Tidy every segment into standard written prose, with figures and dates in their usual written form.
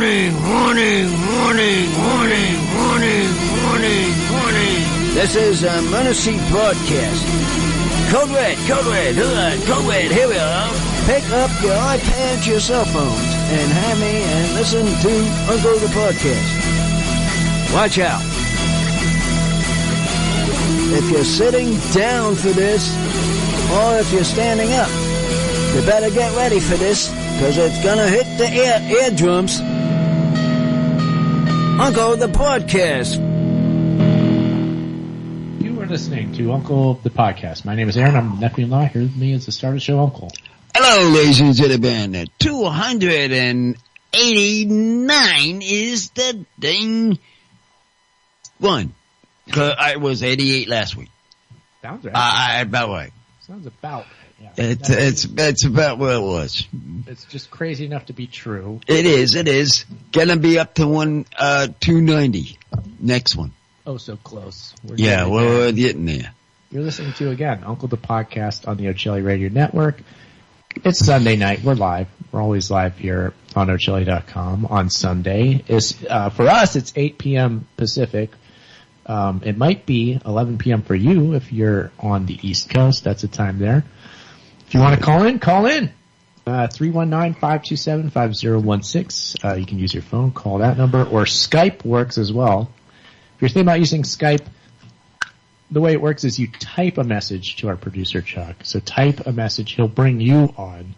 This is a Emergency Broadcast. Code Red, here we are. Pick up your iPads, your cell phones, and have me and listen to Uncle the Podcast. Watch out. If you're sitting down for this, or if you're standing up, you better get ready for this, because it's gonna hit the eardrums. Uncle the Podcast. You are listening to Uncle the Podcast. My name is Aaron. I'm nephew-in-law. Here with me is the star of the show, Uncle. Hello, ladies and gentlemen. 289 is the dang one. Cause I was 88 last week. Sounds right. About right. Sounds about. Yeah. It's about where it was. It's just crazy enough to be true. It is. Gonna be up to 290. Next one. Oh, so close. We're getting there. You're listening to, again, Uncle the Podcast on the O'Chilly Radio Network. It's Sunday night. We're live. We're always live here on O'Chilly.com on Sunday. For us, it's 8 p.m. Pacific. It might be 11 p.m. for you if you're on the East Coast. That's the time there. If you want to call in, call in. 319-527-5016. You can use your phone, call that number, or Skype works as well. If you're thinking about using Skype, the way it works is you type a message to our producer, Chuck. So type a message. He'll bring you on.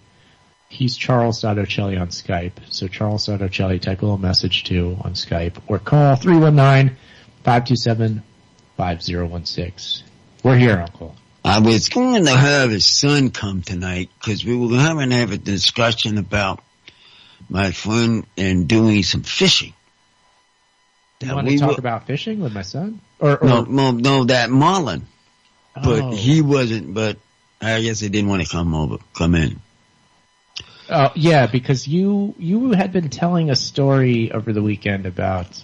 He's Charles.O'Chilly on Skype. So Charles.O'Chilly, type a little message to on Skype. Or call 319-527-5016. We're here, Uncle. I was going to have his son come tonight because we were going to have a discussion about my friend and doing some fishing. You want to talk about fishing with my son? Or No, that marlin. But Oh. he wasn't, but I guess he didn't want to come in. Oh, yeah, because you had been telling a story over the weekend about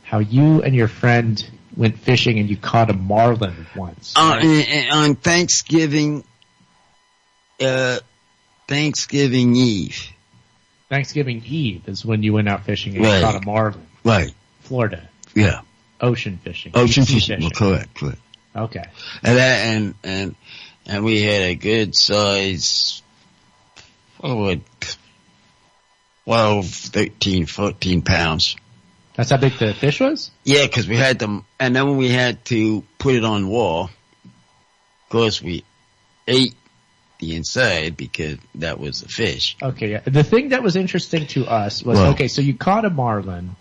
how you and your friend went fishing and you caught a marlin once. Right? On Thanksgiving Eve. Thanksgiving Eve is when you went out fishing and you caught a marlin. Right. Florida. Yeah. Ocean fishing. Ocean fishing. Well, correct. Okay. And we had a good size, 12, 13, 14 pounds. That's how big the fish was? Yeah, because we had them, and then we had to put it on the wall. Of course, we ate the inside because that was the fish. Okay, yeah. The thing that was interesting to us was, so you caught a marlin,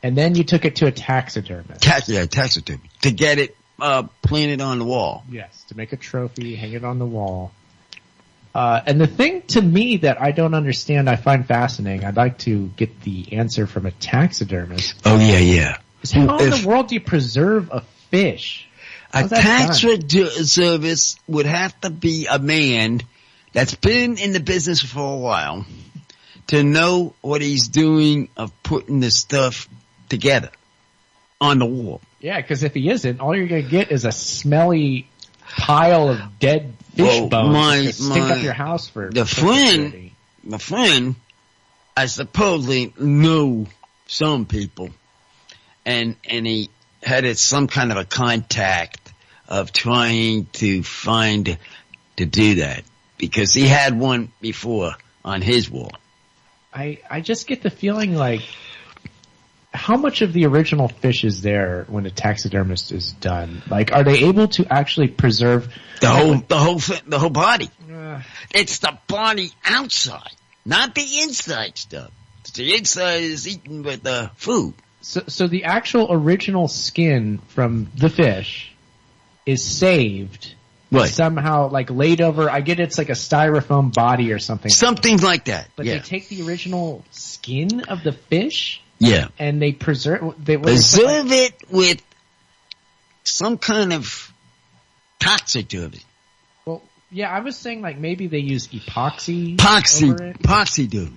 and then you took it to a taxidermist. Taxidermy. To get it planted on the wall. Yes, to make a trophy, hang it on the wall. And the thing to me that I don't understand, I find fascinating, I'd like to get the answer from a taxidermist. Oh, yeah. Is how in the world do you preserve a fish? A taxidermist would have to be a man that's been in the business for a while to know what he's doing of putting the stuff together on the wall. Yeah, because if he isn't, all you're going to get is a smelly pile of dead fish bones to stink up your house for my friend, I supposedly know some people, and he had some kind of a contact of trying to find to do that because he had one before on his wall. I just get the feeling like, how much of the original fish is there when a taxidermist is done? Like, are they able to actually preserve the whole body? It's the body outside, not the inside stuff. The inside is eaten with the food. So the actual original skin from the fish is saved. Right. Somehow, like, laid over. I get it's like a styrofoam body or something. Something like that. But they take the original skin of the fish. Yeah. And they preserve it with some kind of taxidermy. Well, yeah, I was saying like maybe they use epoxy. Epoxy dude.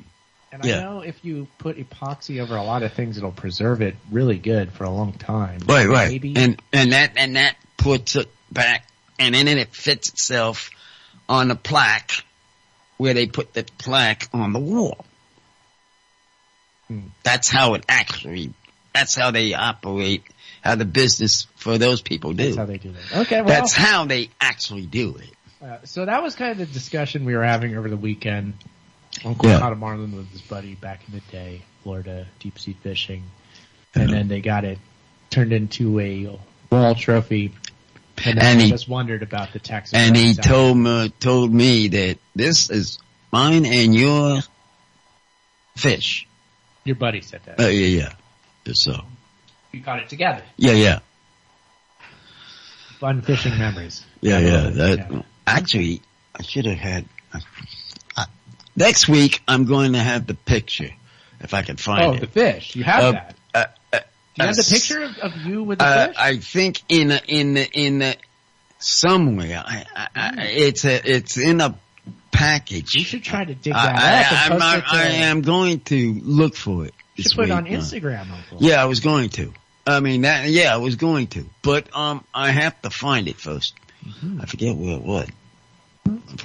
And I know if you put epoxy over a lot of things, it'll preserve it really good for a long time. Right. Maybe. And that puts it back, and then it fits itself on the plaque where they put the plaque on the wall. That's how they operate, how the business for those people do. That's how they do it. Okay, well. That's how they actually do it. So that was kind of the discussion we were having over the weekend. Uncle caught a marlin with his buddy back in the day, Florida, deep sea fishing. And then they got it turned into a wall trophy. And he just wondered about the taxidermy. And he told me that this is mine and your fish. Your buddy said that. Yeah. So. You got it together. Yeah. Fun fishing memories. Yeah. Actually, I should have had. Next week, I'm going to have the picture, if I can find it. Oh, the fish. You have that. Do you have the picture of you with the fish? I think in the somewhere. It's in a package. You should try to dig that up. I am going to look for it. You should put it on Instagram, Uncle. Yeah, I was going to. I was going to. But I have to find it first. I forget where it was.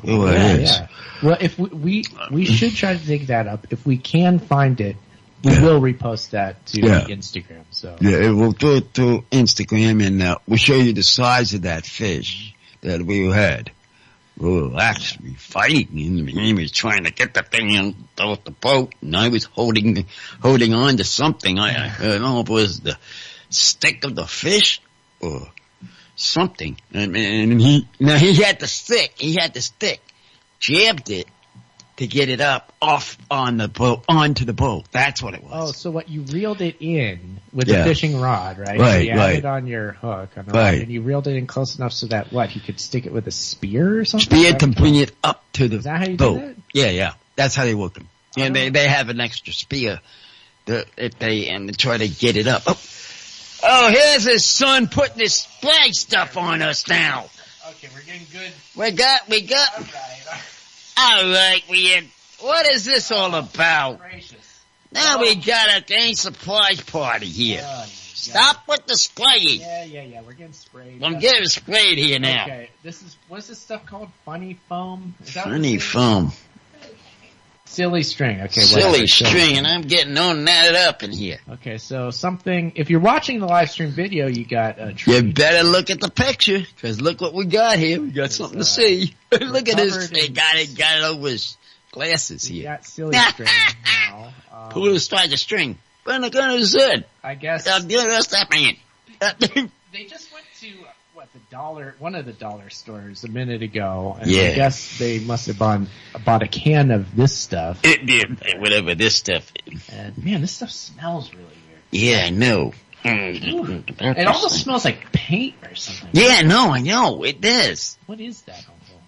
It is. Yeah. Well, if we should try to dig that up. If we can find it, we will repost that to Instagram. So we'll do it to Instagram, and we'll show you the size of that fish that we had. We were actually fighting, and he was trying to get the thing off the boat, and I was holding on to something. I don't know if it was the stick of the fish or something. And he had the stick, jabbed it to get it up off on the boat, onto the boat. That's what it was. Oh, so what you reeled it in with the fishing rod, right? Right, so you had it on your hook, on the rod, and you reeled it in close enough so that he could stick it with a spear or something? Spear to bring it up to the boat. Is that how you do it? Yeah. That's how they work them. And they have an extra spear if they try to get it up. Oh, here's his son putting his spray stuff on us now. Okay, we're getting good. We got. All right, what is this all about? Gracious. Now we got a dang surprise party here. Stop with the spraying. Yeah, we're getting sprayed. I'm getting sprayed here now. Okay, what's this stuff called? Funny foam? Funny foam. Silly string. Okay, silly string, and I'm getting all knotted up in here. Okay, so if you're watching the live stream video, you got a treat. You better look at the picture, because look what we got here. We got something to see. Look at this. They got it over his glasses here. You got silly string now. Who was trying to string? When the gun is good. I guess. They just went to one of the dollar stores a minute ago, and I guess they must have bought a can of this stuff. It did, whatever this stuff is. And man, this stuff smells really weird. Yeah, I know. It almost smells like paint or something. Yeah, no, I know, it does. What is that, Uncle?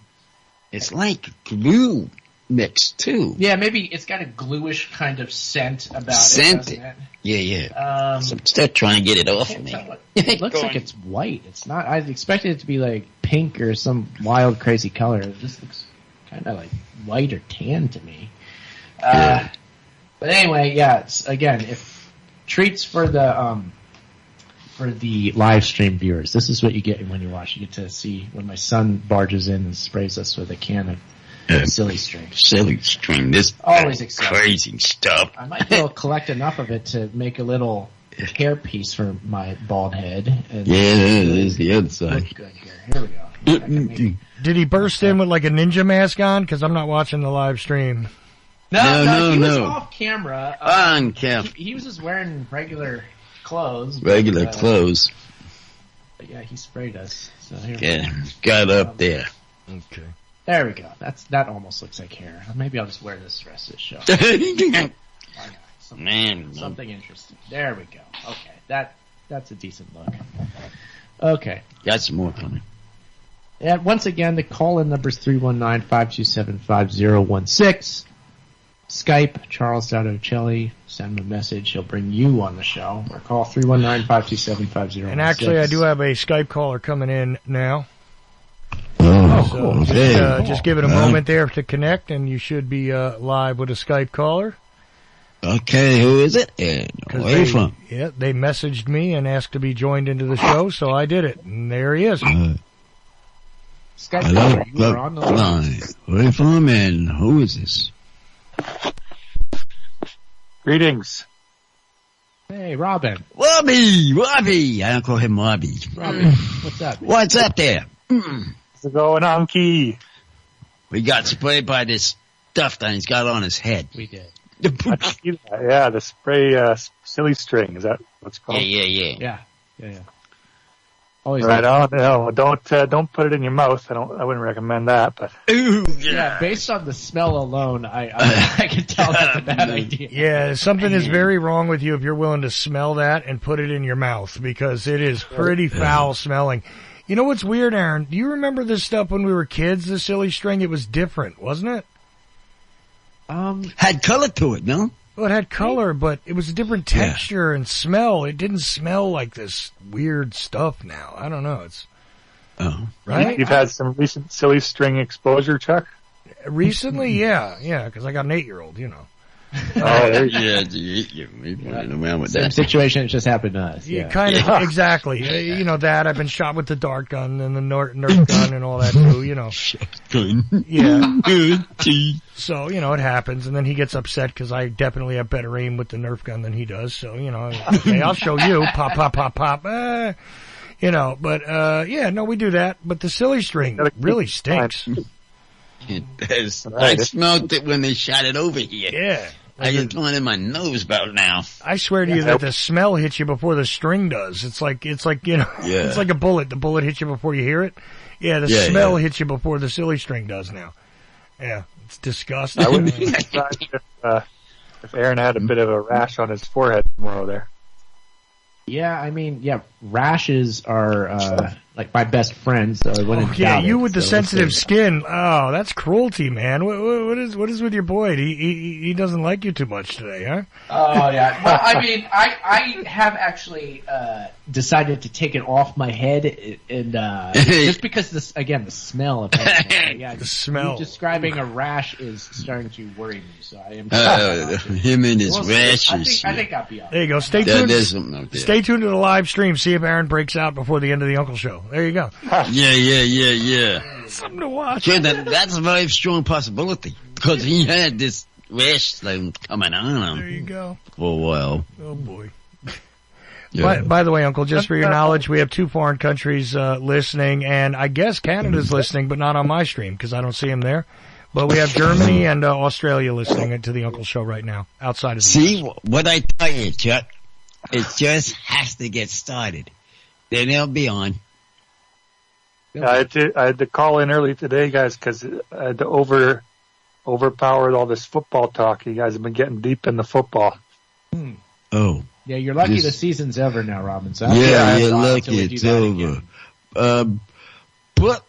It's like glue mixed too. Yeah, maybe it's got a gluish kind of scent about it, doesn't it? Yeah. So start trying to get it off of me. It looks like it's white. It's not. I expected it to be like pink or some wild, crazy color. This looks kind of like white or tan to me. But anyway, again, if treats for the live stream viewers, this is what you get when you watch. You get to see when my son barges in and sprays us with a can of silly string. Silly string. This always exciting. Crazy stuff. I might be able to collect enough of it to make a little hair piece for my bald head. And there's the other side. Look good here. Here we go. Did he burst in with like a ninja mask on? Because I'm not watching the live stream. No. He was off camera. On camera. He was just wearing regular clothes. Clothes. But yeah, he sprayed us. So got up there. Okay. There we go. That almost looks like hair. Maybe I'll just wear this the rest of the show. Why not? Something interesting. There we go. Okay, that's a decent look. Okay. Got some more coming. And once again, the call-in number is 319-527-5016. Skype, Charles.Ocelli. Send him a message. He'll bring you on the show. Or call 319-527-5016. And actually, I do have a Skype caller coming in now. Cool. Just give it a moment there to connect, and you should be live with a Skype caller. Okay, who is it? Where are you from? Yeah, they messaged me and asked to be joined into the show, so I did it, and there he is. Skype caller, you are on the line. Where are you from, and who is this? Greetings. Hey, Robin. Robbie. I don't call him Robbie. Robin, what's up? What's up there? How's it going on, Key? We got sprayed by this stuff that he's got on his head. We did. Yeah, the spray silly string. Is that what's called? Yeah. Always right on. No, don't put it in your mouth. I wouldn't recommend that. But yeah, based on the smell alone, I can tell that's a bad idea. Yeah, something is very wrong with you if you're willing to smell that and put it in your mouth, because it is pretty foul smelling. You know what's weird, Aaron? Do you remember this stuff when we were kids, the silly string? It was different, wasn't it? Had color to it, no? Well, it had color, but it was a different texture and smell. It didn't smell like this weird stuff now. I don't know. It's right. You've had some recent silly string exposure, Chuck? Recently, yeah, because I got an 8-year-old, you know. Same situation, it just happened to us. Yeah, kind of, exactly. You know that, I've been shot with the dart gun and the Nerf gun and all that too, you know. Gun. Yeah. So, you know, it happens, and then he gets upset because I definitely have better aim with the Nerf gun than he does, so, you know, okay, I'll show you, pop, pop, pop, pop, you know, but, yeah, no, we do that, but the silly string really stinks. It does. I smelled it when they shot it over here. Yeah. I get one in my nose about now. I swear to you that the smell hits you before the string does. It's like, you know, it's like a bullet. The bullet hits you before you hear it. Yeah, the smell hits you before the silly string does now. Yeah, it's disgusting. I wouldn't be surprised if Aaron had a bit of a rash on his forehead tomorrow there. Yeah, I mean, rashes are like my best friend, so I wouldn't doubt you it, with the sensitive skin. Oh, that's cruelty, man. What is with your boy? He doesn't like you too much today, huh? Oh yeah. Well, I mean, I have actually decided to take it off my head, and just because the smell. Apparently. Yeah, the smell. Describing a rash is starting to worry me, so I am. Him and his rashes. I think I'll be all right. There you go. Stay tuned. Stay tuned to the live stream. See if Aaron breaks out before the end of the Uncle Show. There you go. Yeah. Something to watch. Sure, that's a very strong possibility, because he had this rash thing coming on him. There you go. For a while. Oh boy. Yeah. By the way, Uncle, just for your knowledge, we have 2 foreign countries listening, and I guess Canada's listening, but not on my stream because I don't see them there. But we have Germany and Australia listening to the Uncle Show right now, outside of the See, what I tell you, Chuck, it just has to get started. Then they'll be on. I had to call in early today, guys, because I had to overpower all this football talk. You guys have been getting deep in the football. Oh. Yeah, you're lucky the season's over now, Robin. So you're lucky it's over. But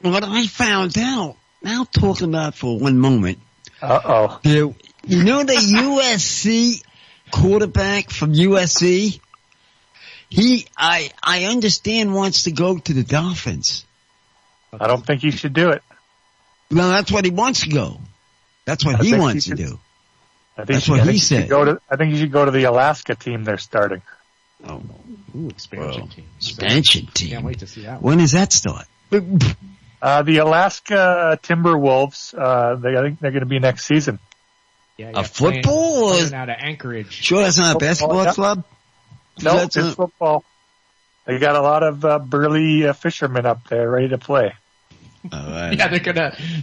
what I found out, now talking about for one moment. You know the USC quarterback from USC? I understand wants to go to the Dolphins. I don't think he should do it. No, that's what he wants to go. That's what he wants to do. That's what he said. I think he should go to the Alaska team they're starting. Oh, expansion team. Expansion team. Can't wait to see that one. When does that start? The Alaska Timberwolves, I think they're going to be next season. Yeah, football? Playing out of Anchorage. Sure, that's not a basketball club? No, it's football. They got a lot of burly fishermen up there ready to play. All right. Yeah,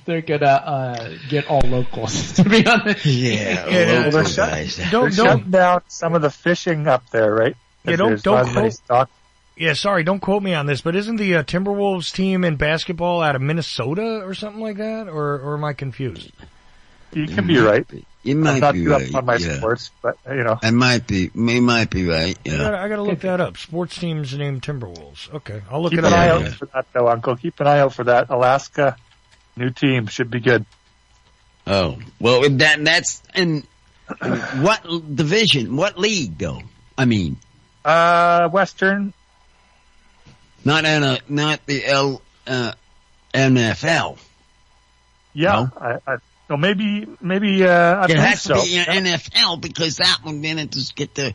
they're gonna get all locals, to be honest. Yeah, they're shutting down some of the fishing up there, right? Yeah, don't quote. Yeah, sorry, don't quote me on this, but isn't the Timberwolves team in basketball out of Minnesota or something like that, or am I confused? You can be right. You might not be up right. on my sports, but you know. I might be right. Yeah. I gotta look that up. Sports teams named Timberwolves. Okay, I'll look it up. Keep an eye out for that, though, Uncle. Keep an eye out for that. Alaska, new team should be good. Oh well, that's in what division? What league, though? I mean, Western. Not the NFL. Yeah, no? So maybe it has to be NFL because that one then just get the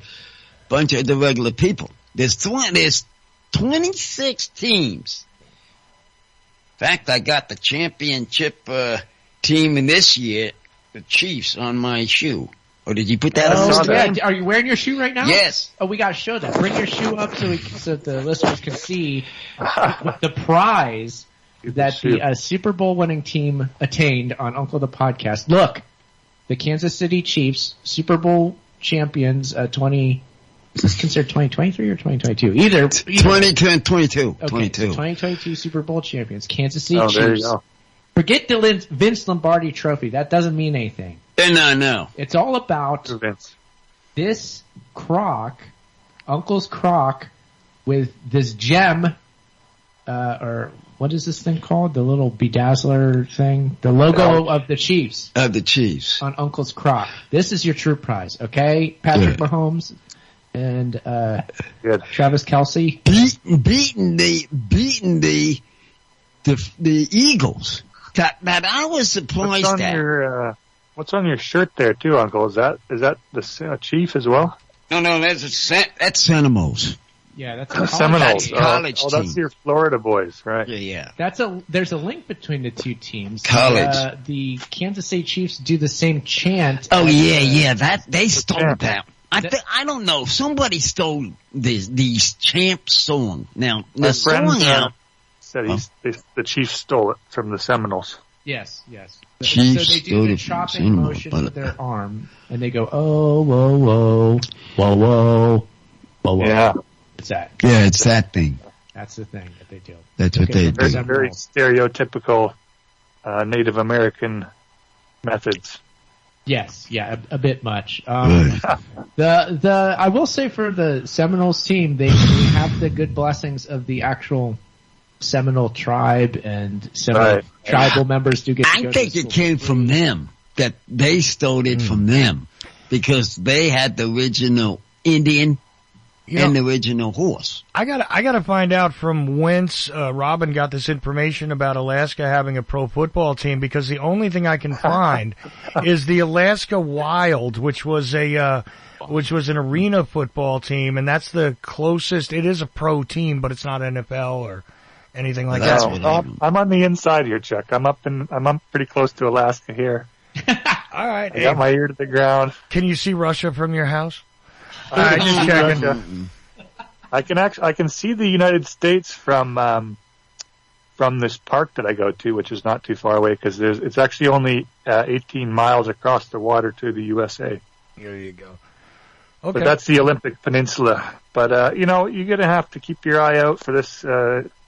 bunch of the regular people. There's 26 teams. In fact, I got the championship team in this year, the Chiefs, on my shoe. Or did you put that on saw the that. screen? Are you wearing your shoe right now? Yes. Oh, we gotta show that. Bring your shoe up so the listeners can see the prize that the Super Bowl winning team attained on Uncle the Podcast. Look, the Kansas City Chiefs, Super Bowl champions, is this considered 2023 or 2022? Either 2022. Okay, 2022 Super Bowl champions, Kansas City Chiefs. There you go. Forget the Vince Lombardi trophy. That doesn't mean anything. No. It's all about Vince. this Croc, Uncle's Croc, with this gem, or what is this thing called? The little bedazzler thing? The logo of the Chiefs. Of the Chiefs. On Uncle's Croc. This is your true prize, okay? Patrick Mahomes and Travis Kelce. Beating the Eagles. That I was surprised at. What's on your shirt there too, Uncle? Is that the Chief as well? No, that's Seminoles. Yeah, that's the Seminoles. College team. That's your Florida boys, right? Yeah. There's a link between the two teams. College. The Kansas City Chiefs do the same chant. Oh yeah. They stole that. I don't know. Somebody stole these champ song. Now the song said the Chiefs stole it from the Seminoles. Yes. Chiefs so they do the chopping motion with their arm, and they go, oh, whoa, whoa, whoa, whoa, whoa, whoa. Yeah. It's that. Yeah, it's that thing. That's the thing that they do. That's what they do. Very stereotypical Native American methods. Yes, yeah, a bit much. I will say for the Seminoles team, they have the good blessings of the actual Seminole tribe, and Seminole tribal members do get to go I think it came from them, that they stole it from them, because they had the original Indian and the original horse. I gotta find out from whence Robin got this information about Alaska having a pro football team, because the only thing I can find is the Alaska Wild, which was an arena football team, and that's the closest. It is a pro team, but it's not NFL or anything like that. I'm on the inside here, Chuck. I'm up pretty close to Alaska here. All right. I got my ear to the ground. Can you see Russia from your house? All right, just checking. I can see the United States from this park that I go to, which is not too far away, because it's actually only 18 miles across the water to the USA. There you go. Okay. But that's the Olympic Peninsula. But you're gonna have to keep your eye out for this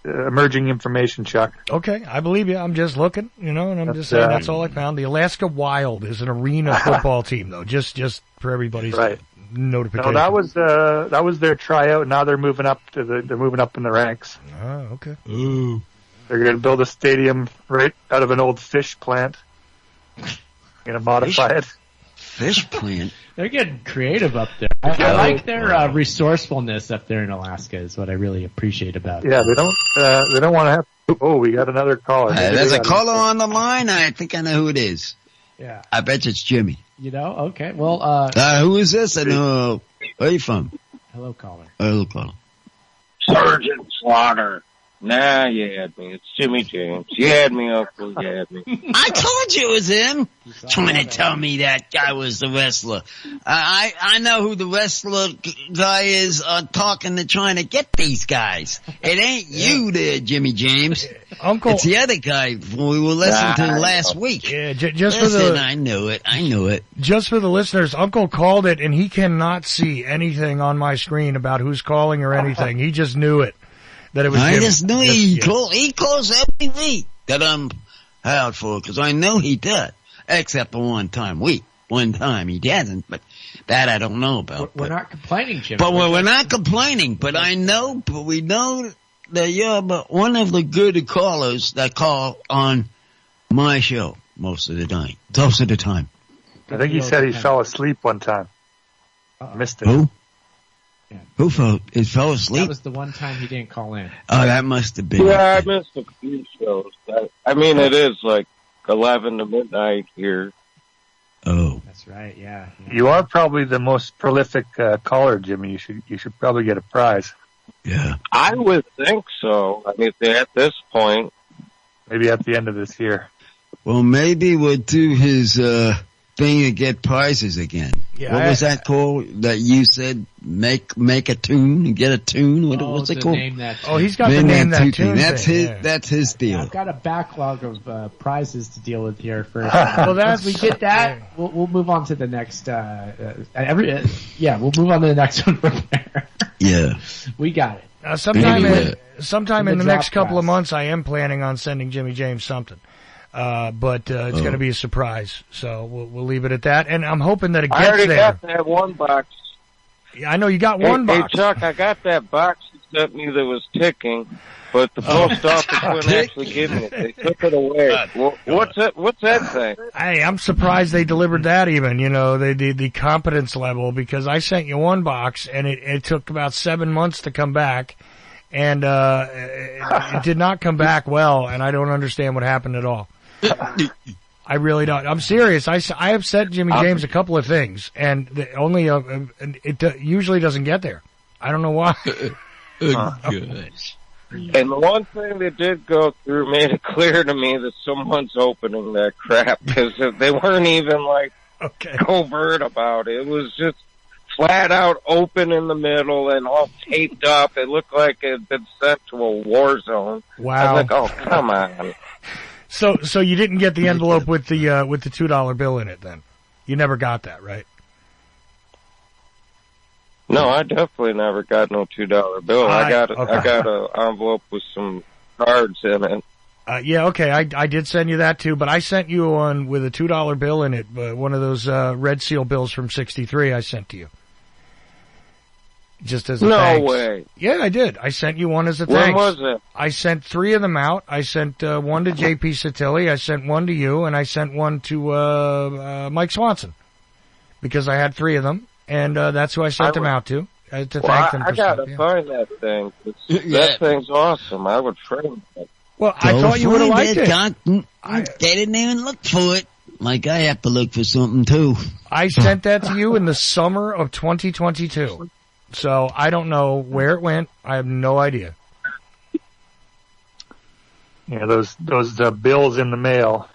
emerging information, Chuck. Okay, I believe you. I'm just looking, and I'm just saying that's all I found. The Alaska Wild is an arena football team, though. Just for everybody's notification. No, that was their tryout. Now they're moving up in the ranks. Oh, okay. Ooh. They're going to build a stadium right out of an old fish plant. Going to modify it. Fish plant. They're getting creative up there. I like their resourcefulness up there in Alaska. Is what I really appreciate about it. Yeah, they don't want to have. Oh, we got another caller. There's a caller on the line. I think I know who it is. Yeah. I bet it's Jimmy. Okay. Well, who is this? And where are you from? Hello, caller. Hello, caller. Sergeant Slaughter. Nah, you had me. It's Jimmy James. You had me, Uncle. You had me. I told you it was him. Trying to tell me that guy was the wrestler. I know who the wrestler guy is talking to, trying to get these guys. It ain't you there, Jimmy James. Uncle. It's the other guy we were listening to last week. Yeah, I knew it. Just for the listeners, Uncle called it, and he cannot see anything on my screen about who's calling or anything. He just knew it. That it was I Jimmy. just knew he calls every week that I'm out for, because I know he does. Except for one time he doesn't, but that I don't know about. We're not complaining, Jimmy. But we're not complaining, but we know that you're one of the good callers that call on my show most of the time. I think he said he fell asleep one time. Missed it. Who? Yeah. Who fell asleep? That was the one time he didn't call in. Oh, that must have been. Yeah, I missed a few shows. It is like 11 to midnight here. Oh. That's right, yeah. You are probably the most prolific caller, Jimmy. You should probably get a prize. Yeah. I would think so. I mean, at this point. Maybe at the end of this year. Well, maybe we'll do his thing to get prizes again. Yeah, What was that called that you said make a tune and get a tune? What's it called? He's got the name that tune. That's his deal. I've got a backlog of prizes to deal with here first. Well, once we get that, we'll move on to the next. We'll move on to the next one from there. Yeah, we got it. Sometime in the next couple of months, I am planning on sending Jimmy James something. But it's going to be a surprise, so we'll leave it at that. And I'm hoping that it gets there. I already got that one box. Yeah, I know you got one box. Hey, Chuck, I got that box you sent me that was ticking, but the post office wouldn't actually give me it. They took it away. What's that thing? Hey, I'm surprised they delivered that even, the competence level, because I sent you one box and it took about 7 months to come back. And it did not come back well, and I don't understand what happened at all. I really don't. I'm serious. I have sent Jimmy James a couple of things, and it usually doesn't get there. I don't know why. Good. And the one thing that did go through made it clear to me that someone's opening that crap, because they weren't even covert about it. It was just flat out open in the middle and all taped up. It looked like it had been sent to a war zone. Wow. I was like, oh, come on. So you didn't get the envelope with the $2 bill in it then? You never got that, right? No, I definitely never got no $2 bill. I got an envelope with some cards in it. Okay. I did send you that too, but I sent you one with a $2 bill in it, one of those Red Seal bills from '63 I sent to you. Just as a thanks. No way. Yeah, I did. I sent you one as a thanks. When was it? I sent 3 of them out. I sent one to J.P. Satilli, I sent one to you, and I sent one to Mike Swanson. Because I had 3 of them, and that's who I sent them out to thank them for I gotta find that thing. That thing's awesome. I would frame it. Well, I thought you would have liked it. They didn't even look for it. Like, I have to look for something, too. I sent that to you in the summer of 2022. So, I don't know where it went. I have no idea. Yeah, those bills in the mail.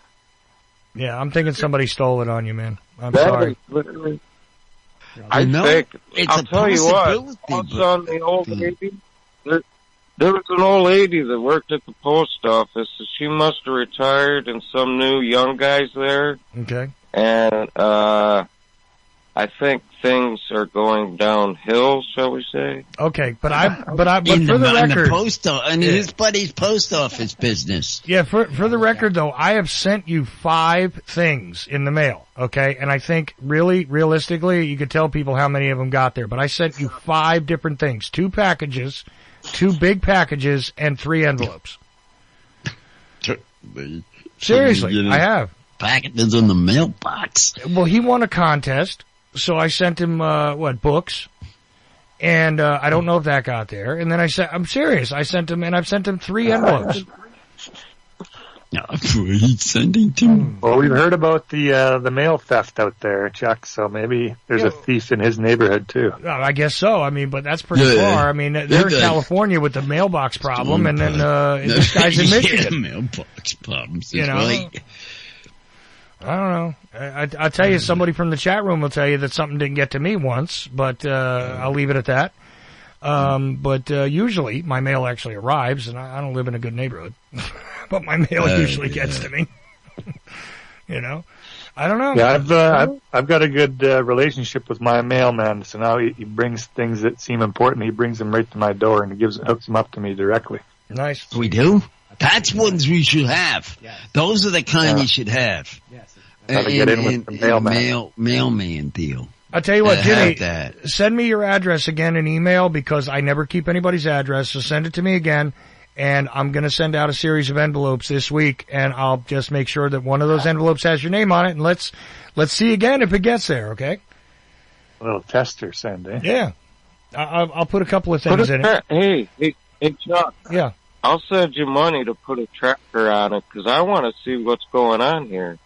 Yeah, I'm thinking somebody stole it on you, man. I'm sorry. I think, I'll tell you what, also on the old lady, there was an old lady that worked at the post office. She must have retired, and some new young guys there. Okay. And I think things are going downhill, shall we say? Okay, but for the record, in his buddy's post office business. Yeah, for the record though, I have sent you 5 things in the mail. Okay, and I think realistically, you could tell people how many of them got there. But I sent you 5 different things: 2 packages, 2 big packages, and 3 envelopes. Seriously, I have packages in the mailbox. Well, he won a contest. So I sent him, books, and I don't know if that got there. And then I'm serious, I've sent him 3 envelopes. No, he's sending 2. Well, we've heard about the mail theft out there, Chuck, so maybe there's a thief in his neighborhood, too. I guess so. I mean, but that's pretty far. I mean, they're in California with the mailbox problem, and then this guy's in Michigan. Mailbox problems, right. I don't know. I'll tell you, somebody from the chat room will tell you that something didn't get to me once, but I'll leave it at that. But usually my mail actually arrives, and I don't live in a good neighborhood, but my mail usually gets to me. I don't know. Yeah, I've got a good relationship with my mailman, so now he brings things that seem important. He brings them right to my door and hooks them up to me directly. Nice. We do? That's ones we should have. Yes. Those are the kind you should have. Yes. Gotta get in with the mailman deal. I'll tell you what, Jimmy, send me your address again in email, because I never keep anybody's address, so send it to me again, and I'm going to send out a series of envelopes this week, and I'll just make sure that one of those envelopes has your name on it, and let's see again if it gets there, okay? A little tester send, eh? Yeah. I'll put a couple of things in it. Hey, Chuck. Yeah. I'll send you money to put a tracker on it, because I want to see what's going on here.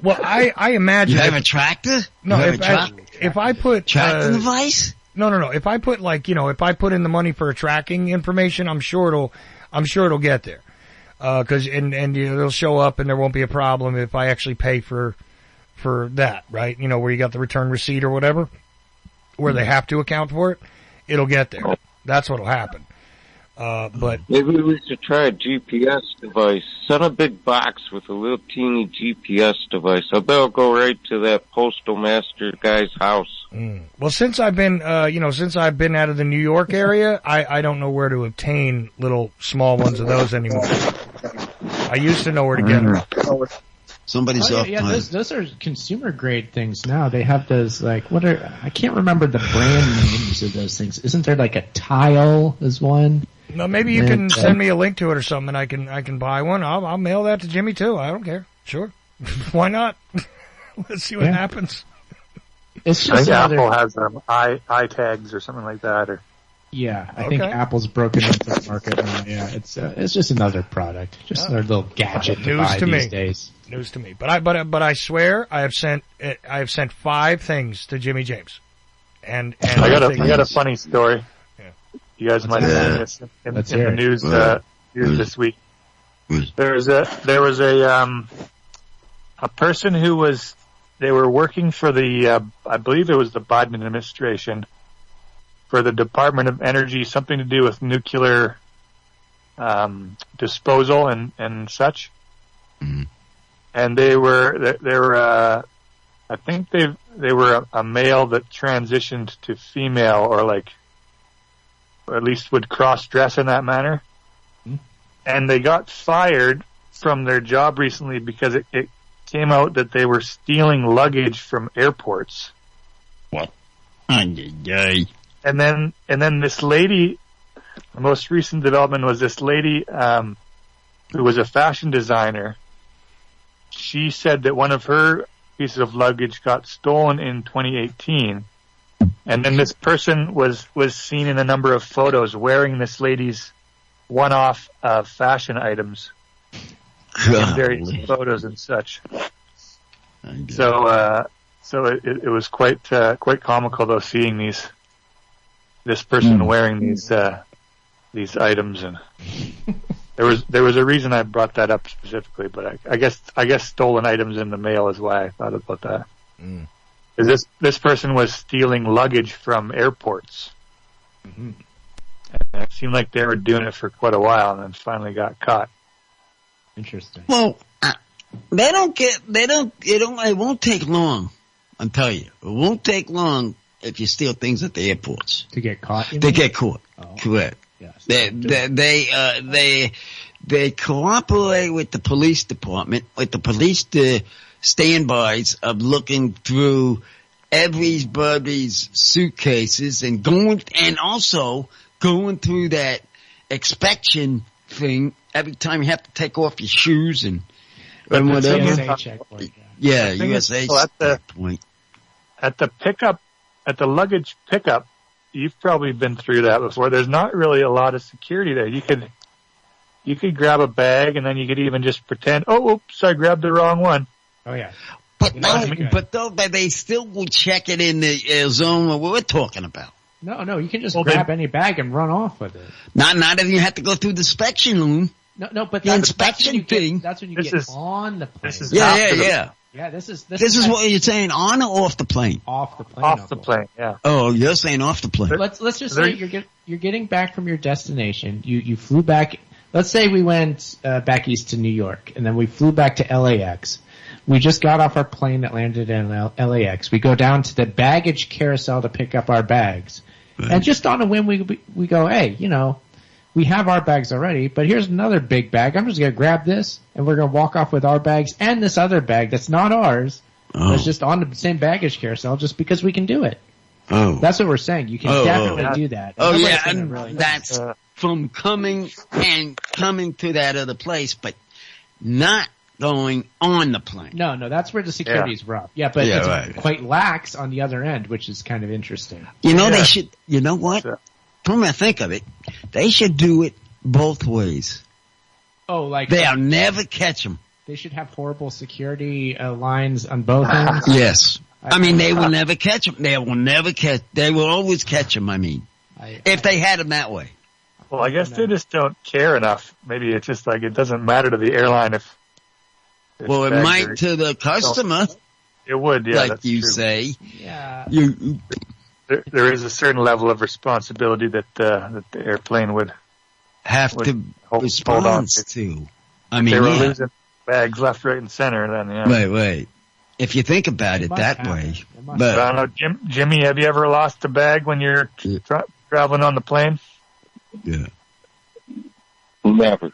Well, I imagine... You have a tractor? No, if I put... Tracking device? No. If I put if I put in the money for tracking information, I'm sure it'll get there. Cause, and it'll show up and there won't be a problem if I actually pay for for that, right? You know, where you got the return receipt or whatever, where they have to account for it, it'll get there. That's what'll happen. But maybe we should try a GPS device. Send a big box with a little teeny GPS device. I bet it'll go right to that postal master guy's house. Well, since I've been, since I've been out of the New York area, I don't know where to obtain little small ones of those anymore. I used to know where to get them. Somebody's off time. Those are consumer grade things now. They have those I can't remember the brand names of those things. Isn't there like a Tile is one? No, maybe you can send me a link to it or something, and I can buy one. I'll mail that to Jimmy too. I don't care. Sure, why not? Let's see what happens. It's just I think Apple has eye tags or something like that. Or I think Apple's broken into the market now. Yeah, it's just another product, just another little gadget to buy these days. News to me. But I swear I have sent 5 things to Jimmy James. And I got a funny story. You guys might have seen this in the news this week. There was a person who they were working for the I believe it was the Biden administration, for the Department of Energy, something to do with nuclear disposal and such. Mm-hmm. And they were I think they were a male that transitioned to female, or at least would cross-dress in that manner. Mm-hmm. And they got fired from their job recently because it came out that they were stealing luggage from airports. What? And then this lady, the most recent development was this lady who was a fashion designer. She said that one of her pieces of luggage got stolen in 2018. And then this person was seen in a number of photos wearing this lady's one-off fashion items in various photos and such. So it was quite comical though, seeing this person wearing these items, and there was a reason I brought that up specifically, but I guess stolen items in the mail is why I thought about that. Because this person was stealing luggage from airports. Mm-hmm. And it seemed like they were doing it for quite a while, and then finally got caught. Interesting. Well, it won't take long. I'll tell you, it won't take long if you steal things at the airports to get caught. They get caught. Oh. Correct. Yes. They cooperate with the police department, with the police standbys of looking through everybody's suitcases and also going through that inspection thing every time you have to take off your shoes and whatever. USA checkpoint. Yeah, USA checkpoint. At the luggage pickup, you've probably been through that before. There's not really a lot of security there. You could grab a bag, and then you could even just pretend, oh, oops, I grabbed the wrong one. Oh yeah. But they still will check it in the zone where we're talking about. No, you can just grab any bag and run off with it. Not if you have to go through the inspection room. No, but the inspection thing. That's when you get on the plane. Yeah, this is what you're saying, on or off the plane? Off the plane. Off the plane, yeah. Oh, you're saying off the plane. Let's just say you're getting back from your destination. You flew back. Let's say we went back east to New York, and then we flew back to LAX. We just got off our plane that landed in LAX. We go down to the baggage carousel to pick up our bags. Right. And just on a whim, we go, hey, we have our bags already, but here's another big bag. I'm just going to grab this, and we're going to walk off with our bags and this other bag that's not ours. Oh. It's just on the same baggage carousel just because we can do it. Oh. That's what we're saying. You can definitely do that. And that's from coming to that other place, but not going on the plane. No, that's where the security is rough. Yeah, but it's quite lax on the other end, which is kind of interesting. They should, you know what? Come to think of it, they should do it both ways. Oh, they'll never catch them. They should have horrible security lines on both ends. Yes. They will never catch them. They will always catch them, if they had them that way. Well, I guess they just don't care enough. Maybe it's just it doesn't matter to the airline if it might to the customer. It would, yeah. Like that's you true. say. Yeah. There is a certain level of responsibility that the airplane would have to respond to. I mean, they were losing bags left, right, and center. Then, yeah. Right. If you think about it that way, but I don't know, Jimmy, have you ever lost a bag when you're traveling on the plane? Yeah. Never.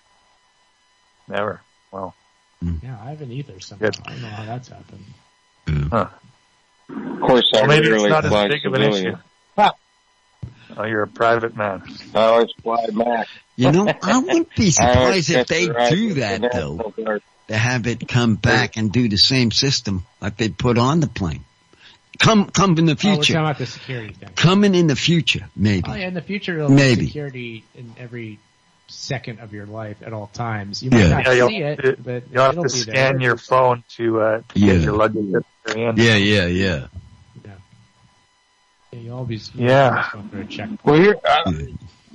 Well. Yeah, I haven't either. Somehow. I don't know how that's happened. Huh. Of course, maybe it's not as big of an issue. Oh, you're a private man. I always fly Mac. You know, I wouldn't be surprised if they do that, though. To have it come back and do the same system like they put on the plane. Come in the future. We're talking about the security thing. Coming in the future, maybe. Oh, yeah, in the future, it'll have security in every second of your life at all times. You might not see it, but you'll have to scan your phone to get your luggage at the very end. Yeah. You always go through a checkpoint.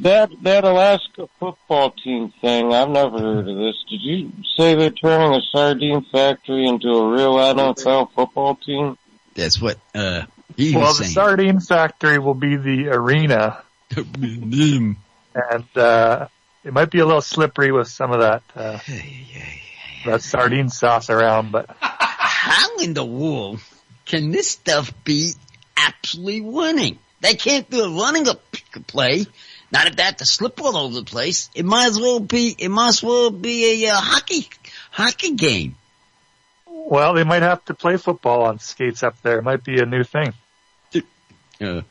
Well, that Alaska football team thing, I've never heard of this. Did you say they're turning a sardine factory into a real NFL football team? That's what the sardine factory will be the arena. And it might be a little slippery with some of that sardine sauce around, but how in the world can this stuff be absolutely winning? They can't do a running play. Not if they have to slip all over the place. It might as well be a hockey game. Well, they might have to play football on skates up there. It might be a new thing. I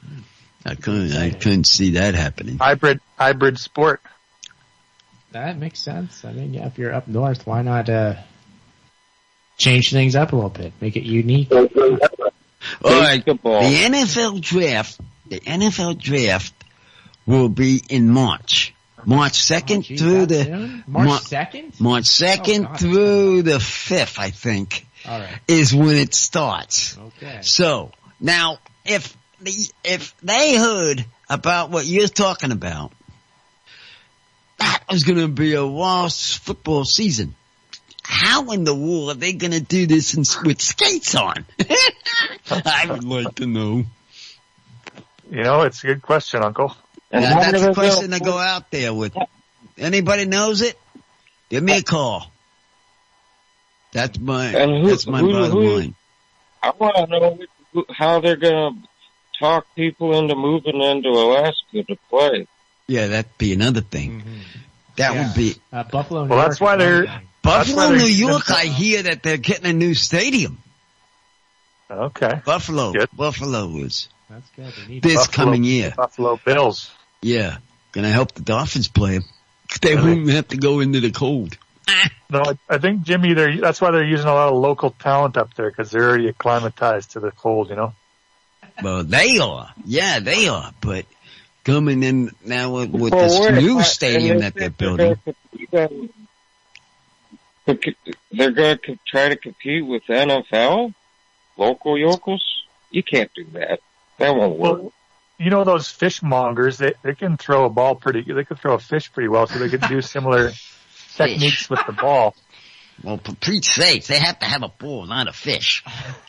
couldn't see that happening. Hybrid sport. That makes sense. I mean, if you're up north, why not change things up a little bit, make it unique? All right, the NFL draft will be in March. March 2nd through the March 2nd? March 2nd through the 5th, I think. All right. Is when it starts. Okay. So, now if they heard about what you're talking about, that was going to be a wild football season. How in the world are they going to do this with skates on? I would like to know. You know, it's a good question, Uncle. That's a question to go out there with. Anybody knows it? Give me a call. That's my bottom line. I want to know how they're going to talk people into moving into Alaska to play. Yeah, that'd be another thing. Mm-hmm. That would be Buffalo. Well, that's why they're Buffalo, New York. I hear that they're getting a new stadium. Okay. Buffalo is. That's good. They need this coming year. Buffalo Bills. Yeah, gonna help the Dolphins play them. They won't have to go into the cold. No, I think, Jimmy, that's why they're using a lot of local talent up there, because they're already acclimatized to the cold, you know? Well, they are. Yeah, they are. But coming in now with this new stadium that they're building. They're going to try to compete with NFL? Local yokels? You can't do that. That won't work. Well, you know those fishmongers, they can throw they can throw a fish pretty well, so they could do similar techniques with the ball. Well, for Pete's sake, they have to have a ball, not a fish.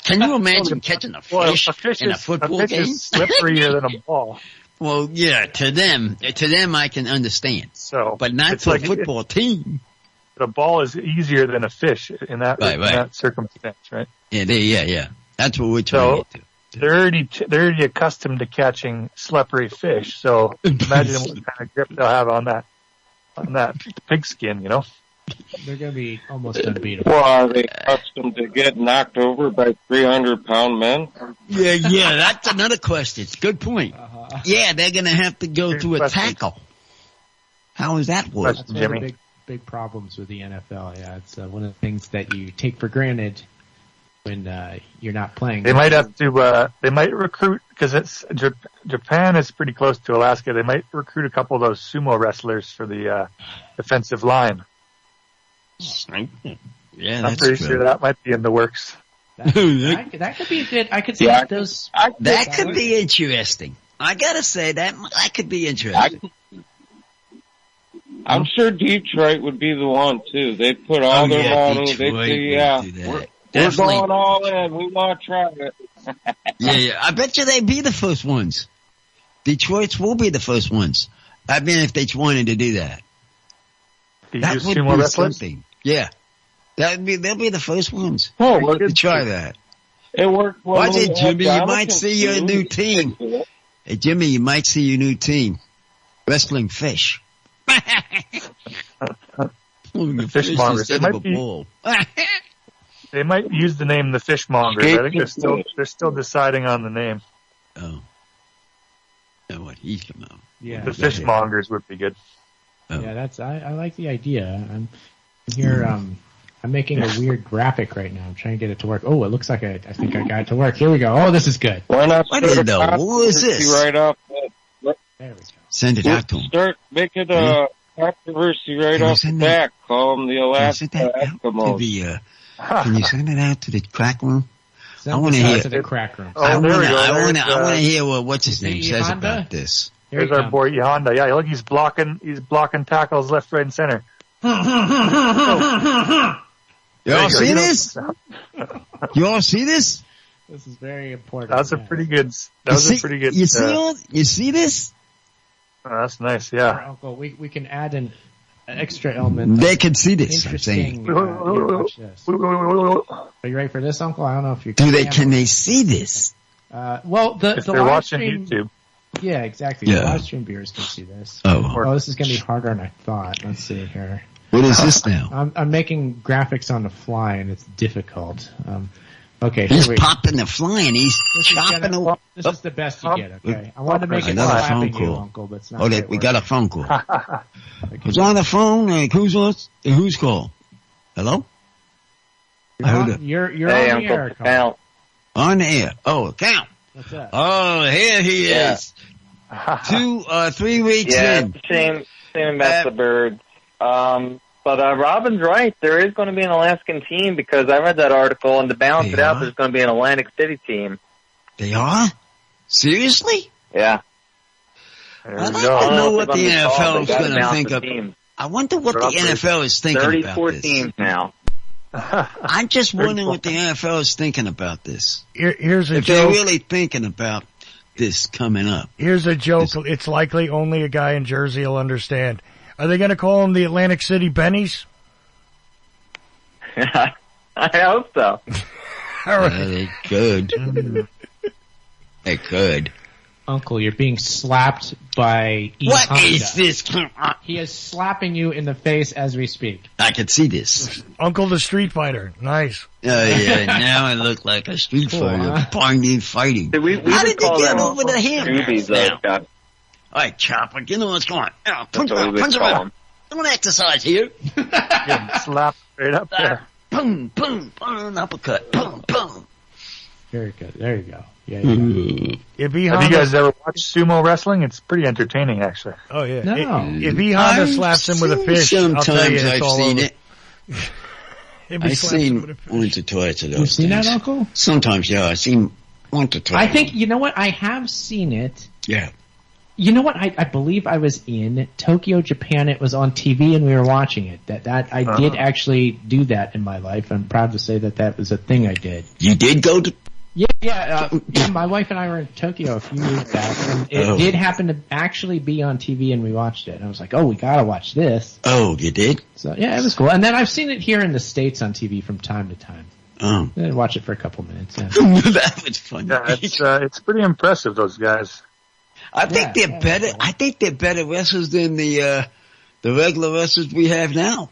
Can you imagine catching a fish in a football game? A fish is slipperier than a ball. Well, yeah, to them I can understand. So, but not for a football team. The ball is easier than a fish in that circumstance, right? Yeah. That's what we're trying to do. They're already accustomed to catching slippery fish. So imagine what kind of grip they'll have on that pigskin, you know? They're going to be almost unbeatable. Well, are they accustomed to get knocked over by 300-pound men? Yeah, that's another question. Good point. Yeah, they're going to have to go through a tackle. How is that work? That's one of the big problems with the NFL. Yeah, it's one of the things that you take for granted when you're not playing. They might have to. They might recruit, because Japan is pretty close to Alaska. They might recruit a couple of those sumo wrestlers for the defensive line. Yeah, I'm pretty sure that might be in the works. That could be good. I could see those. That could be interesting. I gotta say that could be interesting. I'm sure Detroit would be the one too. They put all their money. definitely. We're going all in. We want to try it. Yeah. I bet you they'd be the first ones. Detroit's will be the first ones. I mean, if they wanted to do that. That would be something. Yeah. They'll be the first ones. Oh, to try that. It worked well. Watch it, Jimmy. You might see your new team. Hey, Jimmy, you might see your new team. Wrestling fish. The fishmongers. They might use the name the fishmongers. I think they're still deciding on the name. Oh. And what he's come out. Yeah. The fishmongers would be good. Oh. Yeah, I like the idea. I'm here, I'm making a weird graphic right now. I'm trying to get it to work. Oh, it looks like I think I got it to work. Here we go. Oh, this is good. Why not what is this? Right off there we go. Send it out to him. Make it a controversy right off the back. Call them the Alaska Eskimos. Can you send it out to the crack room? I want to hear to the crack room. I want to hear what's his name says about this. Here's our boy Honda. Yeah, look, he's blocking tackles left, right, and center. You all see this? You all see this? This is very important. That's a pretty good. You see this? Oh, that's nice. Yeah. Uncle, we can add an extra element. They can see this. I'm saying. Watch this. Are you ready for this, Uncle? I don't know if you can they see this? Well, if they're watching YouTube. Yeah, exactly. The live stream viewers can see this. Oh, this is going to be harder than I thought. Let's see here. What is this now? I'm making graphics on the fly, and it's difficult. Okay, he's popping the fly, and he's chopping the. This is the best you get. Okay, I wanted to make it slapping you, Uncle, but it's not. Oh, we got a phone call. Who's on the phone? Who's called? Hello? You're on the air. Count. On the air. Oh, count. What's that? Oh, here he is. 3 weeks in. Shame about the birds. But Robin's right. There is going to be an Alaskan team because I read that article, and to balance it out, there's going to be an Atlantic City team. They are? Seriously? Yeah. I don't know what the NFL is going to think of. I wonder what the NFL is thinking about this. 34 teams now. I'm just wondering what the NFL is thinking about this. Here's a joke. If they're really thinking about this coming up. Here's a joke. It's likely only a guy in Jersey will understand. Are they going to call them the Atlantic City Bennies? I hope so. All right. They could. They could. Uncle, you're being slapped by What Honda. Is this? He is slapping you in the face as we speak. I can see this. Uncle the Street Fighter. Nice. Yeah, now I look like a street fighter. Fighting. How did they get over the him? All right, Chopper, you know what's going on. Punch around. Don't exercise here. Slap right up there. Boom, boom, boom, uppercut. Boom, boom. Very good. There you go. Yeah. Have you guys ever watched sumo wrestling? It's pretty entertaining, actually. Oh, yeah. No. If Honda slaps him with a fish, sometimes I'll tell you it's I've all seen over. it. I've seen once or twice of those. You've seen that, Uncle? Sometimes, yeah. I've seen once or twice. I think, you know what? I have seen it. Yeah. You know what? I believe I was in Tokyo, Japan. It was on TV, and we were watching it. I did actually do that in my life. I'm proud to say that was a thing I did. You did go to? Yeah. My wife and I were in Tokyo a few years back, and it did happen to actually be on TV, and we watched it. And I was like, "Oh, we gotta watch this." Oh, you did? So yeah, it was cool. And then I've seen it here in the States on TV from time to time. Oh, I'd watch it for a couple minutes. Yeah. That was fun. Yeah, it's pretty impressive. Those guys. I think they're better. I think they're better wrestlers than the regular wrestlers we have now.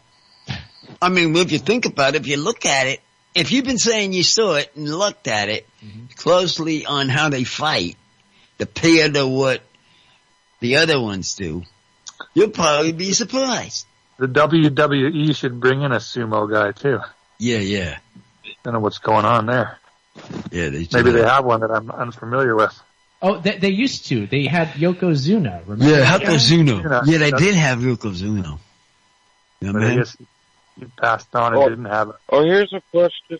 I mean, if you think about it, if you look at it, if you've been saying you saw it and looked at it closely on how they fight, compared to what the other ones do, you'll probably be surprised. The WWE should bring in a sumo guy too. Yeah. Don't know what's going on there. Yeah, maybe they have one that I'm unfamiliar with. Oh, they used to. They had Yokozuna. Remember? Yeah, Yokozuna. Yeah, they did have Yokozuna. But I guess he passed on and didn't have it. Oh, here's a question.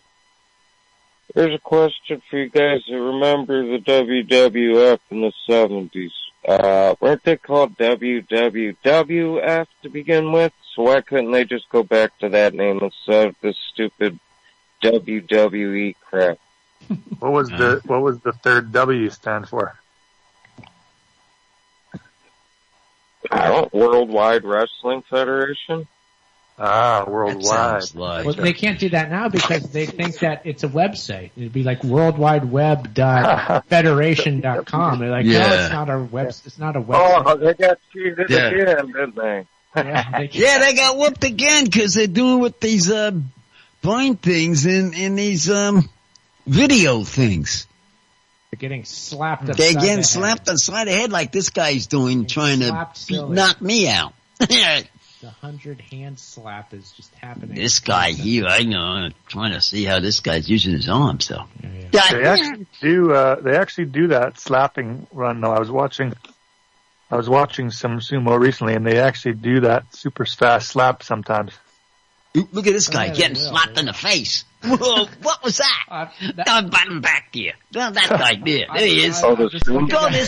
Here's a question for you guys that remember the WWF in the 70s. Weren't they called WWWF to begin with? So why couldn't they just go back to that name instead of this stupid WWE crap. What was the third W stand for? Worldwide Wrestling Federation. Ah, worldwide. Well, they can't do that now because they think that it's a website. It'd be like worldwideweb.federation.com. They're like, no, it's not a web. It's not a website. Oh, they got cheated again, didn't they? They got whooped again because they're doing with these blind things in these video things. They're getting slapped. They're getting slapped upside the head like this guy's doing, trying to knock me out. The 100-hand slap is just happening. This guy here, I know, I'm trying to see how this guy's using his arms, though. They actually do that slapping run. No, I was watching some sumo recently, and they actually do that super fast slap sometimes. Ooh, look at this guy getting slapped in the face. Whoa, what was that? Don't button back here. That guy there. There he is. Throw this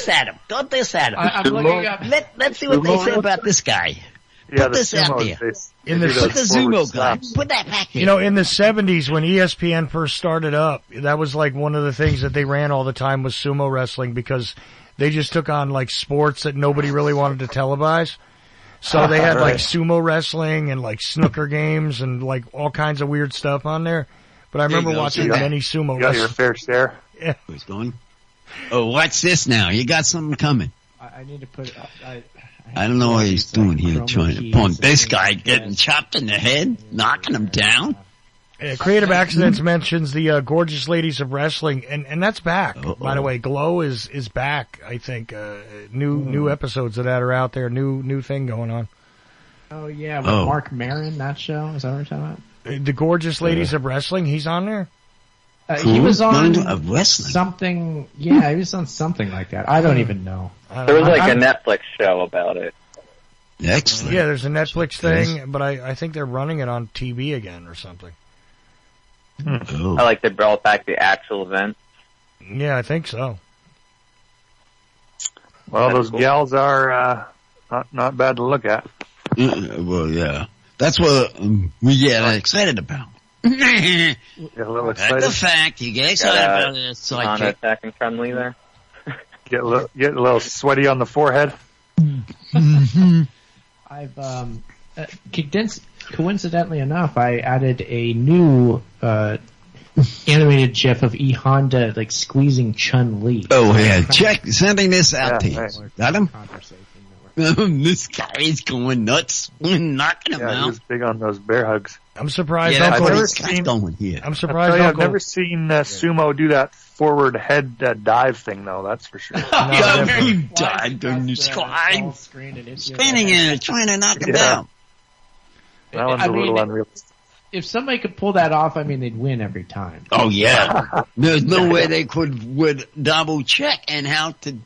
at him. Throw this at him. I'm looking up. Let's see what they say about this guy. Yeah, Put this out there. Put the sumo guy. Put that back here. You know, in the 70s when ESPN first started up, that was like one of the things that they ran all the time was sumo wrestling because they just took on like sports that nobody really wanted to televise. So they had like sumo wrestling and like snooker games and like all kinds of weird stuff on there. But I remember watching many sumo wrestling. You got your fair share. Yeah. Who's going? Oh, what's this now? You got something coming. I need to put I don't know what he's doing here, trying to pump this guy, getting chopped in the head, knocking him down. Creative Accidents mentions the Gorgeous Ladies of Wrestling, and that's back. By the way, Glow is back. I think new episodes of that are out there. New thing going on. Oh yeah, with Mark Maron, that show. Is that what you're talking about? The Gorgeous Ladies of Wrestling. He's on there. He was on wrestling. Something. Yeah, he was on something like that. I don't even know. There was like a Netflix show about it. Excellent. Yeah, there's a Netflix thing, but I think they're running it on TV again or something. Oh. I like they brought back the actual event. Yeah, I think so. Well, those gals are not bad to look at. Well, yeah. That's what we get excited about. Get a little excited. The fact you get excited about it. It's like non-attacking friendly there. Get a little sweaty on the forehead. I've coincidentally enough, I added a new animated GIF of E Honda like squeezing Chun-Li. Oh yeah, sending this out to you. Right. Got him? This guy is going nuts, knocking him out. He's big on those bear hugs. I'm surprised. Yeah, I've never seen. I'm surprised. I've never seen sumo do that forward head dive thing, though. That's for sure. He dived in the sky, spinning it, trying to knock him down. That one's a little unrealistic. If somebody could pull that off, I mean, they'd win every time. Oh yeah, there's no way they would double check and how to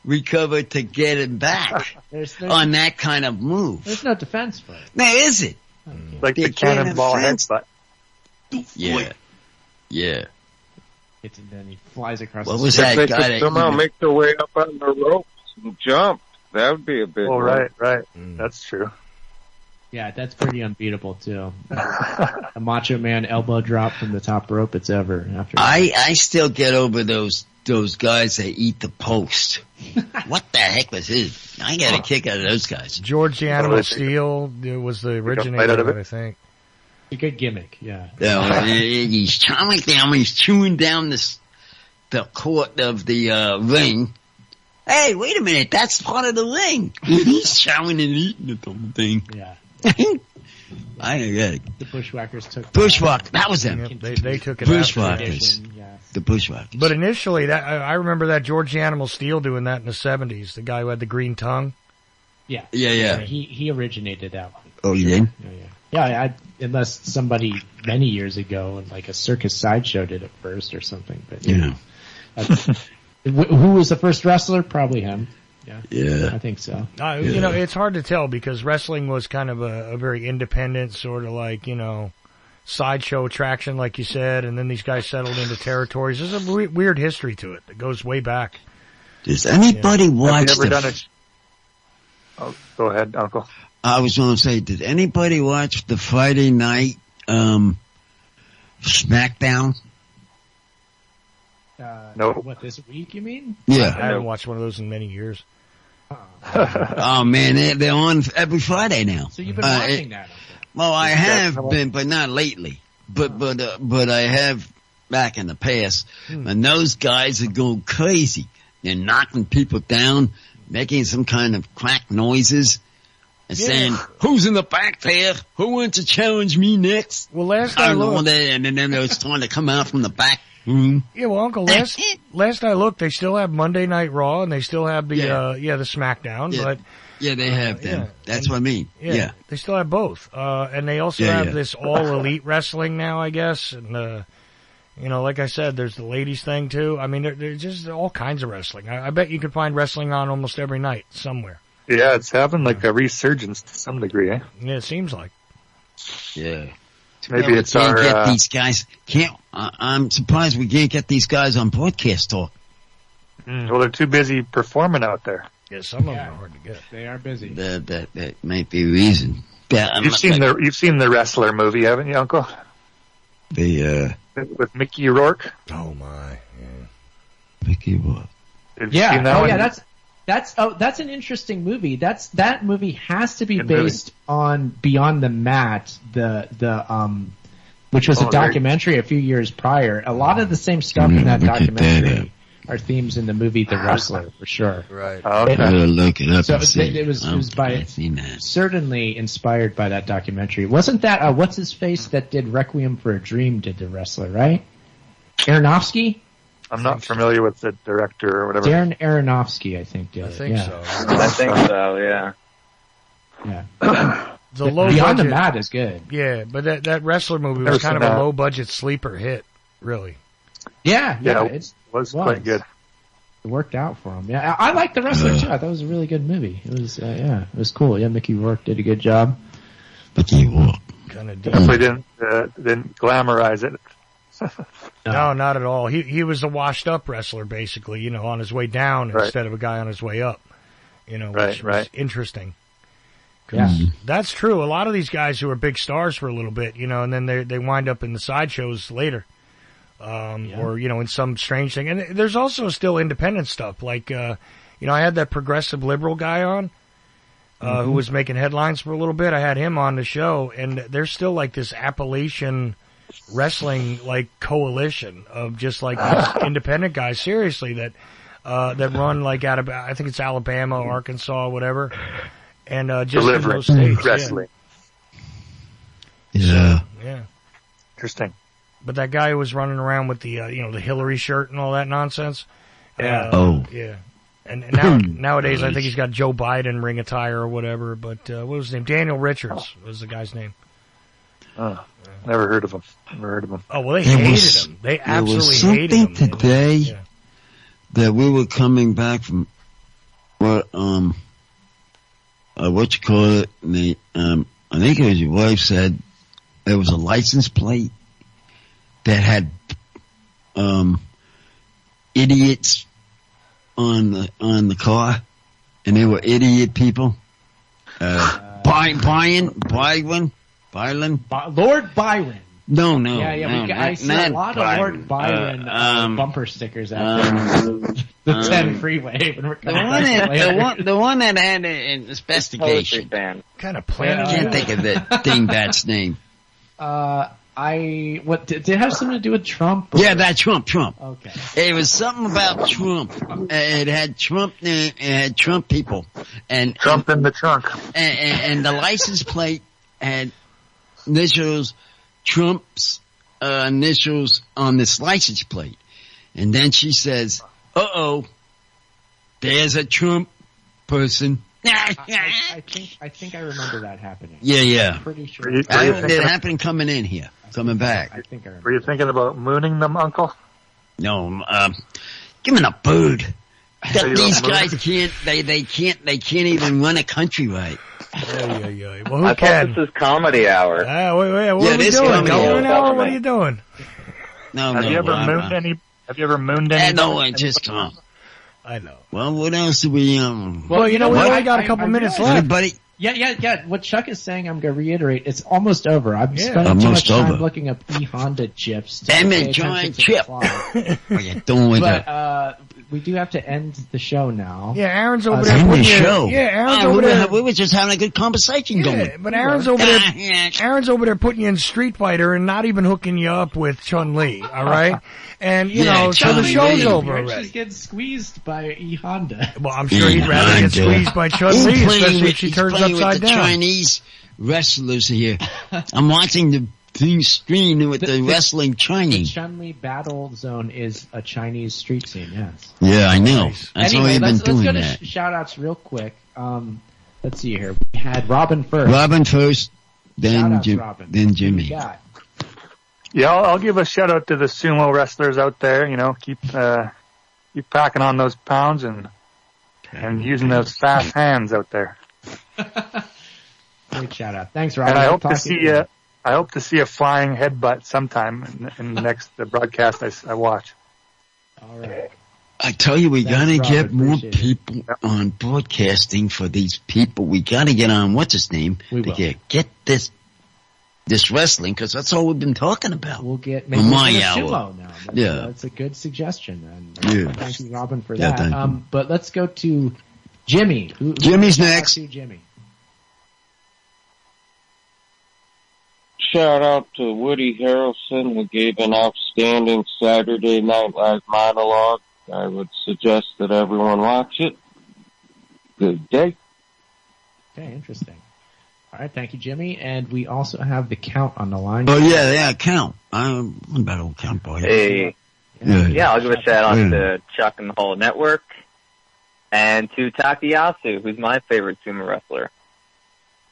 recover to get him back on that kind of move. There's no defense for it. Now is it? Like the cannonball headbutt. Yeah. And then he flies across what the was street. that If guy they could somehow make their way up on the ropes and jump, that would be a big one. Right. That's true. Yeah, that's pretty unbeatable too. A Macho Man elbow drop from the top rope. It's over. After I still get over those guys that eat the post. What the heck was his? I got a kick out of those guys. George the Animal Steel was the originator of it, I think. A good gimmick, yeah. He's chowing down. He's chewing down the court of the ring. Hey, wait a minute! That's part of the ring. He's chowing and eating the damn thing. Yeah. I get it. The Bushwhackers took Bushwhack. That was them. They took it. Bushwhackers. Yes. The Bushwhackers. But initially, that I remember that George the Animal Steel doing that in the 70s. The guy who had the green tongue. Yeah. Yeah. He originated that one. Oh, you did? Yeah. Unless somebody many years ago, like a circus sideshow, did it first or something. But yeah. Who was the first wrestler? Probably him. Yeah. I think so. You know, it's hard to tell because wrestling was kind of a very independent sort of like, sideshow attraction, like you said, and then these guys settled into territories. There's a weird history to it that goes way back. Does anybody watch Oh, go ahead, Uncle. I was going to say, did anybody watch the Friday night SmackDown? No. What, this week, you mean? Yeah. I haven't watched one of those in many years. Oh man, they're on every Friday now. So you've been watching that? Well, I have been, but not lately. But I have back in the past. And those guys are going crazy. They're knocking people down, making some kind of crack noises, and saying, "Who's in the back there? Who wants to challenge me next?" Well, last I looked, and then they're starting to come out from the back room. Yeah, well, Uncle, last I looked, they still have Monday Night Raw, and they still have the the SmackDown, but. Yeah, they have them. That's what I mean. Yeah. They still have both. And they also have this all elite wrestling now, I guess. And, like I said, there's the ladies thing too. I mean, there's just all kinds of wrestling. I bet you could find wrestling on almost every night somewhere. Yeah, it's having like a resurgence to some degree, eh? Yeah, it seems like. Yeah. Maybe it's can't our, get these guys. I'm surprised we can't get these guys on podcast talk. Well, they're too busy performing out there. Yeah, some of them are hard to get. They are busy. That might be a reason. You've seen the Wrestler movie, haven't you, Uncle? With Mickey Rourke. Oh my! Yeah. Mickey Rourke. That's an interesting movie. That movie has to be based on Beyond the Mat, which was a documentary a few years prior. A lot of the same stuff in that documentary are themes in the movie The Wrestler, for sure. Right. Okay. I'll look it up. So it was certainly inspired by that documentary. Wasn't that what's his face that did Requiem for a Dream did The Wrestler, right? Aronofsky? I'm not familiar with the director or whatever. Darren Aronofsky, I think, did. I think so. I think so, yeah. Yeah. Beyond the Mat is good. Yeah, but that Wrestler movie was kind of a low budget sleeper hit, really. Yeah, it was quite good. It worked out for him. Yeah, I like The Wrestler too. I thought it was a really good movie. It was, it was cool. Yeah, Mickey Rourke did a good job. Mickey Rourke definitely didn't glamorize it. No, not at all. He was a washed up wrestler, basically. On his way down instead of a guy on his way up. Which was interesting. Yeah, that's true. A lot of these guys who are big stars for a little bit, and then they wind up in the sideshows later. Or, in some strange thing. And there's also still independent stuff. Like, I had that progressive liberal guy on, who was making headlines for a little bit. I had him on the show, and there's still like this Appalachian wrestling, like, coalition of just like these independent guys, seriously, that run like out of, I think it's Alabama, Arkansas, whatever. And, just in those states. Wrestling. Yeah. Yeah. Interesting. But that guy who was running around with the, the Hillary shirt and all that nonsense. Yeah. Yeah. And nowadays, I think he's got Joe Biden ring attire or whatever. But what was his name? Daniel Richards was the guy's name. Oh, never heard of him. Oh, well, they hated him. They absolutely hated him. Something today that we were coming back from what you call it? I think it was your wife said there was a license plate that had idiots on the car, and they were idiot people. Lord Byron. No. I see a lot of Lord Byron bumper stickers out there. The 10 freeway. When we're the one that had an investigation. Kind of plan. I can't think of that dingbat's name. Did it have something to do with Trump? Yeah, that Trump. Okay. It was something about Trump. It had Trump people. And Trump in the trunk. And the license plate had initials, Trump's initials on this license plate. And then she says, there's a Trump person. I think I remember that happening. Yeah. I'm pretty sure. It happened coming in here, coming back. I think I remember. Were you thinking about mooning them, Uncle? No, give me a bird. These guys can't even run a country right. Yeah. Well, who I can? thought this is comedy hour. Wait, what are we doing? Going hour? What are you doing? No. Have you ever mooned any? No, just come. I know. Well, what else do we, Well, you know, we only got a couple minutes left. Everybody. Yeah. What Chuck is saying, I'm going to reiterate, it's almost over. I'm spending too Almost much time over. looking up E-Honda chips. Damn it, giant chip. What are you doing with that? We do have to end the show now. Yeah, Aaron's over there. End the show. Yeah, Aaron's over there. We were just having a good conversation going. But Aaron's over there. Aaron's over there putting you in Street Fighter and not even hooking you up with Chun-Li. All right, and you know, so the show's over already. She's getting squeezed by E-Honda. Well, I'm sure he'd rather get squeezed by Chun-Li, especially if she turns upside down. Chinese wrestlers here. I'm watching the thing stream with the wrestling Chinese. The Chun-Li battle zone is a Chinese street scene, yes. Yeah, I know. That's anyway, why we've been doing let's go that. to shout-outs real quick. Let's see here. We had Robin first. Robin first, then Robin. then Jimmy. Yeah, I'll give a shout out to the sumo wrestlers out there. You know, keep packing on those pounds and using those fast hands out there. Great shout out. Thanks, Robin. And I hope to see a flying headbutt sometime in the next broadcast I watch. All right. I tell you, we gotta get more people Yep. on broadcasting for these people. We gotta get on, what's his name? We will. Get this wrestling, cause that's all we've been talking about. We'll get maybe sumo now. That's a good suggestion. And thank you, Robin, for that. Thank you. But let's go to Jimmy. Jimmy's next. Jimmy. Shout out to Woody Harrelson, who gave an outstanding Saturday Night Live monologue. I would suggest that everyone watch it. Good day. Okay, interesting. All right, thank you, Jimmy. And we also have the Count on the line. Oh yeah, Count. I'm about old Count boy. Hey. Yeah, I'll give a shout out to Chuck and the whole network, and to Takayasu, who's my favorite sumo wrestler.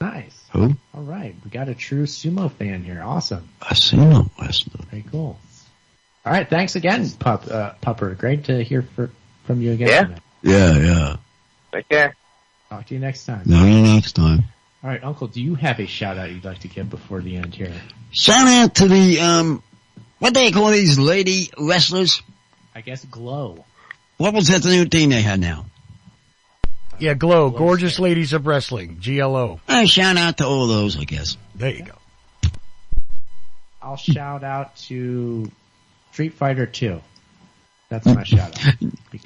Nice. Who? All right, we got a true sumo fan here. Awesome. A sumo wrestler. Very cool. All right, thanks again, Pupper. Great to hear from you again. Yeah. Take care. Talk to you next time. See you next time. All right, Uncle, do you have a shout-out you'd like to give before the end here? Shout out to the, what do they call these lady wrestlers? I guess Glow. What was that new thing they had now? Yeah, Glow. Gorgeous Ladies of Wrestling. GLO. Shout out to all those, I guess. There you go. I'll shout out to Street Fighter 2. That's my shout out.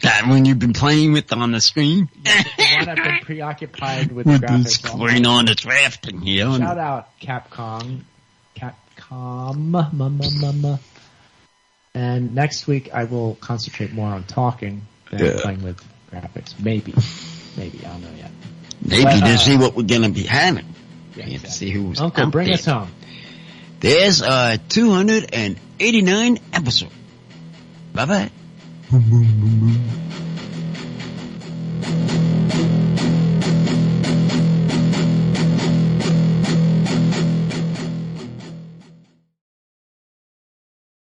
That one you've been playing with on the screen? The one I've been preoccupied with With the graphics. screen on the drafting here. Shout out Capcom. And next week I will concentrate more on talking than playing with graphics. Maybe. I don't know yet. Maybe to see what we're gonna be having. Yeah, You have to see who's Uncle, out bring there. us home. There's 289 episode. Bye bye.